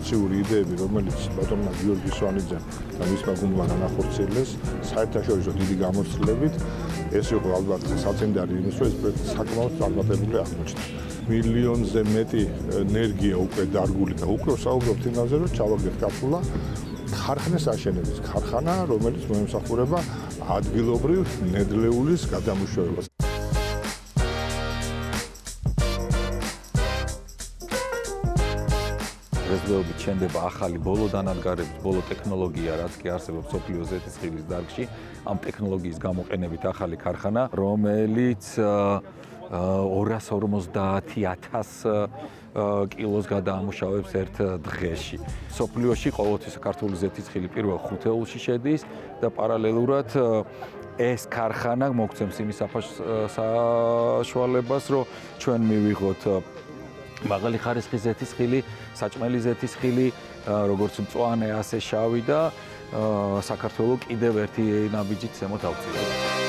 ინოვაციური იდეები, რომელიც ბატონმა გიორგი სვანიძემ და მისმა გუნდმა განახორციელეს, საერთაშორისო დიდი გამოცდილებით, ეს იყო ალბათ საწინდარი იმის, რომ ეს პროექტი საკმაოდ წარმატებული აღმოჩნდა. მილიონზე მეტი ენერგია უკვე დარგული და უკვე საუბრობთ იმაზე, რომ ჩავაგდეთ კაფსულა ქარხნის აშენების ქარხანა, რომელიც მოემსახურება ადგილობრივ ნედლეულის გადამუშავებას. დღესდღეობით შენდება ახალი ბოლო დანადგარების, ბოლო ტექნოლოგია, რაც კი არსებობს სოფლიო ზეთისხილის დარგში, ამ ტექნოლოგიის გამოყენებით ახალი ქარხანა, რომელიც 250,000 კილოს გადაამუშავებს ერთ დღეში. სოფლიოში ყოველთვის საქართველოს ზეთისხილი პირველ 5 ეულში შედის და პარალელურად ეს ქარხანა მოგცემს იმის საშუალებას, რომ ჩვენ მივიღოთ მაღალი ხარისხის ზეთისხილი, საჭმელი ზეთისხილი, როგორც მწვანე, ასე შავი და საქართველოს კიდევ ერთი ნაბიჯით ზემოთ ავწიოთ.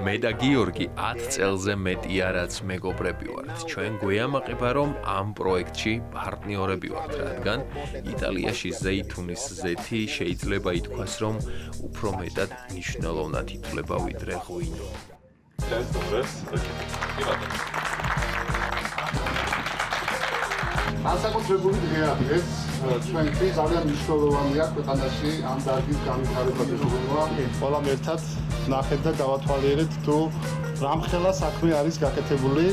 მე და გიორგი 10 წელზე მეტია რაც მეგობრები ვართ. ჩვენ გვეამაყება რომ ამ პროექტში პარტნიორები ვართ, რადგან იტალიაში ზეითუნის ზეთი შეიძლება ითქვას რომ უფრო მეტად მნიშვნელოვნად ითვლება ვიდრე ღვინო. განსაკუთრებული დღეა ეს ჩვენთვის ძალიან მნიშვნელოვანია ქვეყანაში ამ დარგის განვითარებაში როგორია ყველამ ერთად ნახეთ და გავათვალიერეთ თუ რამხელა საქმე არის გაკეთებული.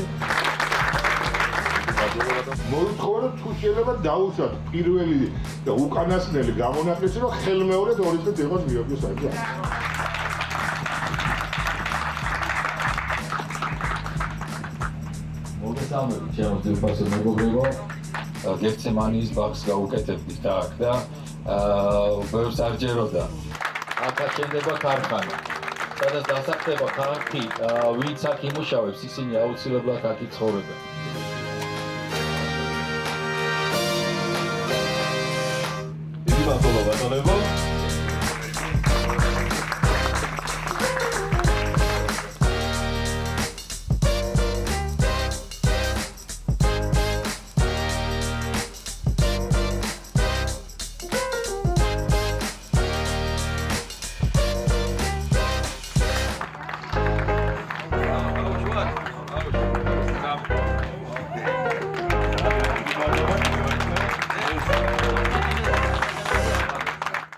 მოითხოვა რომ თუ შეიძლება დაუშვათ პირველი და უკანასკნელი გამონაკლისი, რომ ხელმეორედ 2 წელი იყოს გიორგი სვანიძე. მოგესალმებით ჩემო ძილფასო მეგობრებო. გეცემანის ბაღს გაუკეთებდით და აქ და ბევრს არ ჯეროდა. აქაც შენდება ქარხანა. სადაც დასახდება ხალხი, ვინც აქ იმუშავებს, ისინი აუცილებლად აქ იცხოვრებენ. დიდი მადლობა ბატონებო.